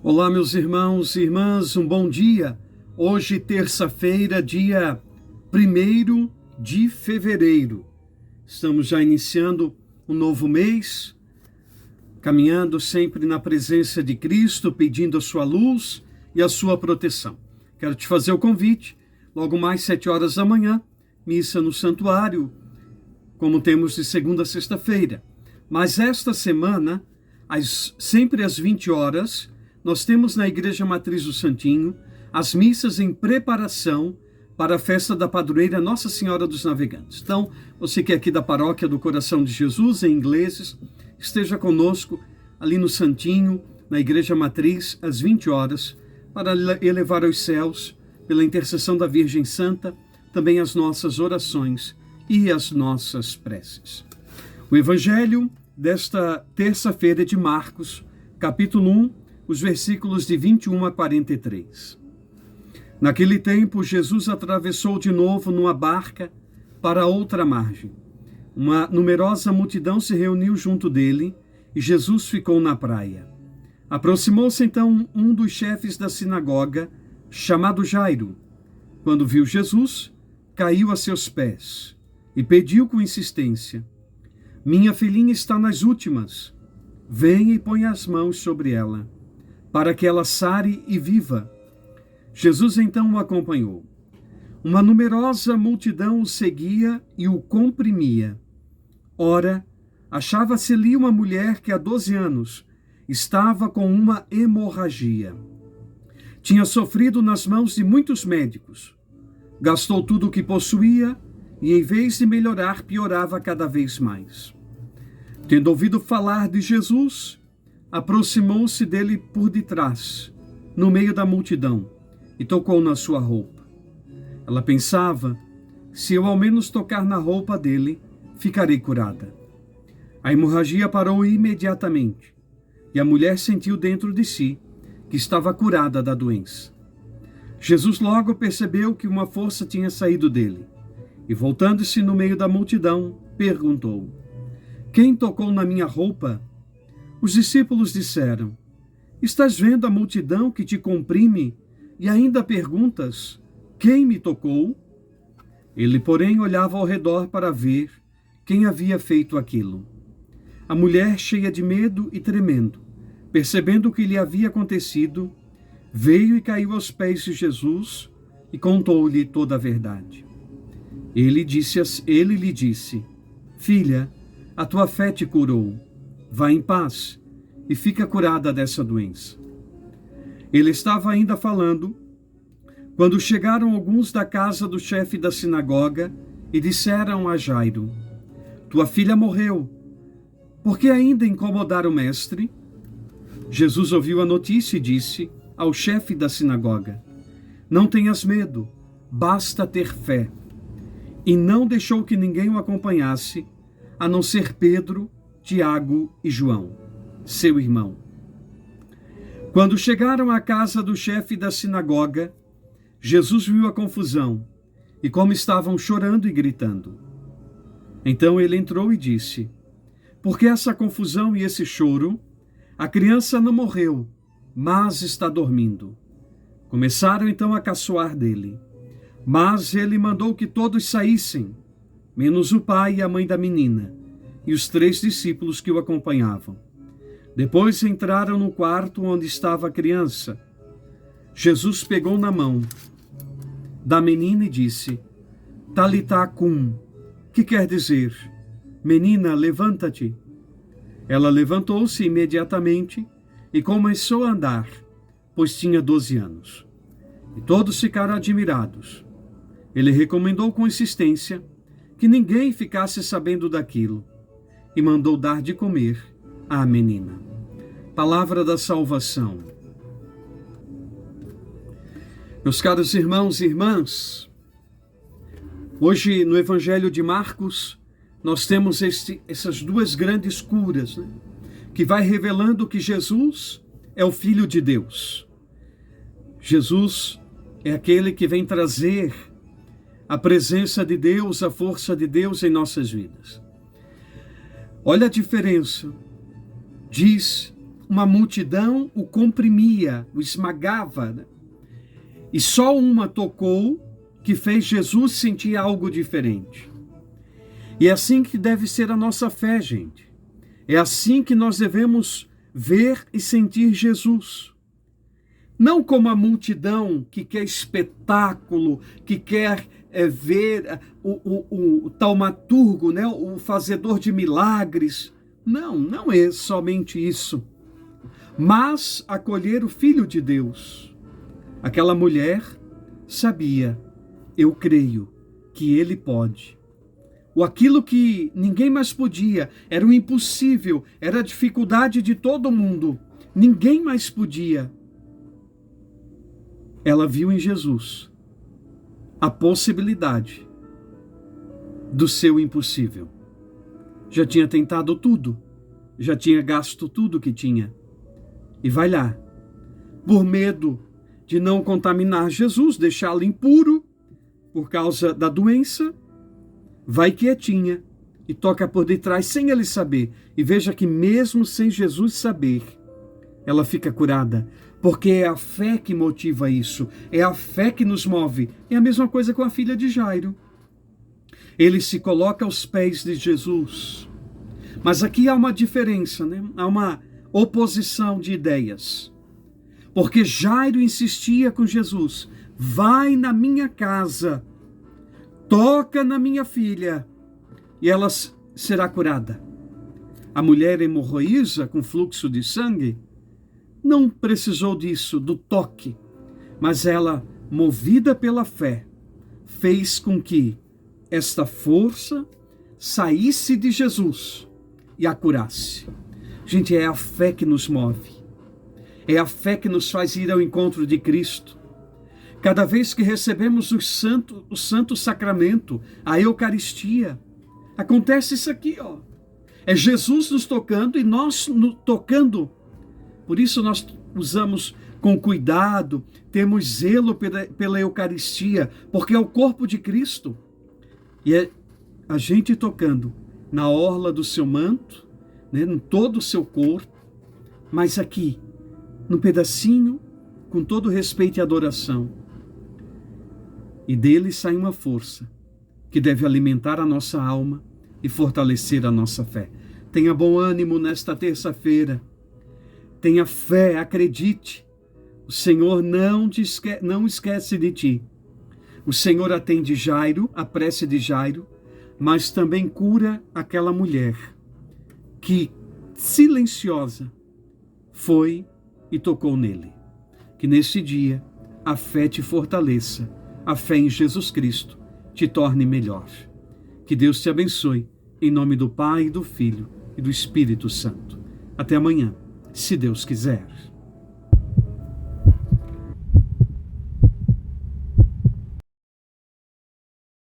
Olá, meus irmãos e irmãs, um bom dia. Hoje, terça-feira, dia 1º de fevereiro. Estamos já iniciando um novo mês, caminhando sempre na presença de Cristo, pedindo a sua luz e a sua proteção. Quero te fazer o convite, logo mais 7 horas da manhã, missa no santuário, como temos de segunda a sexta-feira. Mas esta semana, sempre às 20 horas, nós temos na Igreja Matriz do Santinho as missas em preparação para a festa da padroeira Nossa Senhora dos Navegantes. Então, você que é aqui da Paróquia do Coração de Jesus, em Ingleses, esteja conosco ali no Santinho, na Igreja Matriz, às 20 horas, para elevar aos céus, pela intercessão da Virgem Santa, também as nossas orações e as nossas preces. O Evangelho desta terça-feira é de Marcos, capítulo 1, os versículos de 21 a 43. Naquele tempo, Jesus atravessou de novo numa barca para outra margem. Uma numerosa multidão se reuniu junto dele e Jesus ficou na praia. Aproximou-se então um dos chefes da sinagoga, chamado Jairo. Quando viu Jesus, caiu a seus pés e pediu com insistência: "Minha filhinha está nas últimas. Venha e ponha as mãos sobre ela, para que ela sare e viva." Jesus então o acompanhou. Uma numerosa multidão o seguia e o comprimia. Ora, achava-se ali uma mulher que há 12 anos estava com uma hemorragia. Tinha sofrido nas mãos de muitos médicos. Gastou tudo o que possuía e, em vez de melhorar, piorava cada vez mais. Tendo ouvido falar de Jesus, aproximou-se dele por detrás, no meio da multidão, e tocou na sua roupa. Ela pensava: se eu ao menos tocar na roupa dele, ficarei curada. A hemorragia parou imediatamente, e a mulher sentiu dentro de si que estava curada da doença. Jesus logo percebeu que uma força tinha saído dele, e voltando-se no meio da multidão, perguntou: "Quem tocou na minha roupa?" Os discípulos disseram: "Estás vendo a multidão que te comprime e ainda perguntas: quem me tocou?" Ele, porém, olhava ao redor para ver quem havia feito aquilo. A mulher, cheia de medo e tremendo, percebendo o que lhe havia acontecido, veio e caiu aos pés de Jesus e contou-lhe toda a verdade. Ele lhe disse: "Filha, a tua fé te curou. Vá em paz e fica curada dessa doença." Ele estava ainda falando quando chegaram alguns da casa do chefe da sinagoga e disseram a Jairo: "Tua filha morreu. Por que ainda incomodar o mestre?" Jesus ouviu a notícia e disse ao chefe da sinagoga: "Não tenhas medo, basta ter fé." E não deixou que ninguém o acompanhasse, a não ser Pedro, Tiago e João, seu irmão. Quando chegaram à casa do chefe da sinagoga, Jesus viu a confusão e como estavam chorando e gritando. Então ele entrou e disse: "Por que essa confusão e esse choro? A criança não morreu, mas está dormindo." Começaram então a caçoar dele. Mas ele mandou que todos saíssem, menos o pai e a mãe da menina, e os 3 discípulos que o acompanhavam. Depois entraram no quarto onde estava a criança. Jesus pegou na mão da menina e disse: "Talitá cum", que quer dizer: "Menina, levanta-te." Ela levantou-se imediatamente e começou a andar, pois tinha 12 anos. E todos ficaram admirados. Ele recomendou com insistência que ninguém ficasse sabendo daquilo e mandou dar de comer à menina. Palavra da salvação. Meus caros irmãos e irmãs, hoje no Evangelho de Marcos, nós temos essas 2 grandes curas, que vai revelando que Jesus é o Filho de Deus. Jesus é aquele que vem trazer a presença de Deus, a força de Deus em nossas vidas. Olha a diferença. Diz uma multidão o comprimia, o esmagava, né? E só uma tocou, que fez Jesus sentir algo diferente. E é assim que deve ser a nossa fé, gente. É assim que nós devemos ver e sentir Jesus. Não como a multidão que quer espetáculo, que quer ver o taumaturgo, né? O fazedor de milagres. Não, não é somente isso. Mas acolher o Filho de Deus. Aquela mulher sabia, eu creio que Ele pode. Aquilo que ninguém mais podia, era o impossível, era a dificuldade de todo mundo. Ninguém mais podia. Ela viu em Jesus a possibilidade do seu impossível. Já tinha tentado tudo, já tinha gasto tudo que tinha. E vai lá, por medo de não contaminar Jesus, deixá-lo impuro por causa da doença, vai quietinha e toca por detrás sem ele saber. E veja que mesmo sem Jesus saber, ela fica curada. Porque é a fé que motiva isso. É a fé que nos move. É a mesma coisa com a filha de Jairo. Ele se coloca aos pés de Jesus. Mas aqui há uma diferença, né? Há uma oposição de ideias. Porque Jairo insistia com Jesus. Vai na minha casa. Toca na minha filha e ela será curada. A mulher hemorroísa com fluxo de sangue não precisou disso, do toque, mas ela, movida pela fé, fez com que esta força saísse de Jesus e a curasse. Gente, é a fé que nos move, é a fé que nos faz ir ao encontro de Cristo. Cada vez que recebemos o santo sacramento, a Eucaristia, acontece isso aqui, ó. É Jesus nos tocando e nós tocando. Por isso nós usamos com cuidado, temos zelo pela Eucaristia, porque é o corpo de Cristo. E é a gente tocando na orla do seu manto, né, em todo o seu corpo, mas aqui, no pedacinho, com todo respeito e adoração. E dele sai uma força que deve alimentar a nossa alma e fortalecer a nossa fé. Tenha bom ânimo nesta terça-feira. Tenha fé, acredite. O Senhor não esquece de ti. O Senhor atende Jairo, a prece de Jairo, mas também cura aquela mulher que, silenciosa, foi e tocou nele. Que neste dia a fé te fortaleça. A fé em Jesus Cristo te torne melhor. Que Deus te abençoe, em nome do Pai, do Filho e do Espírito Santo. Até amanhã, se Deus quiser.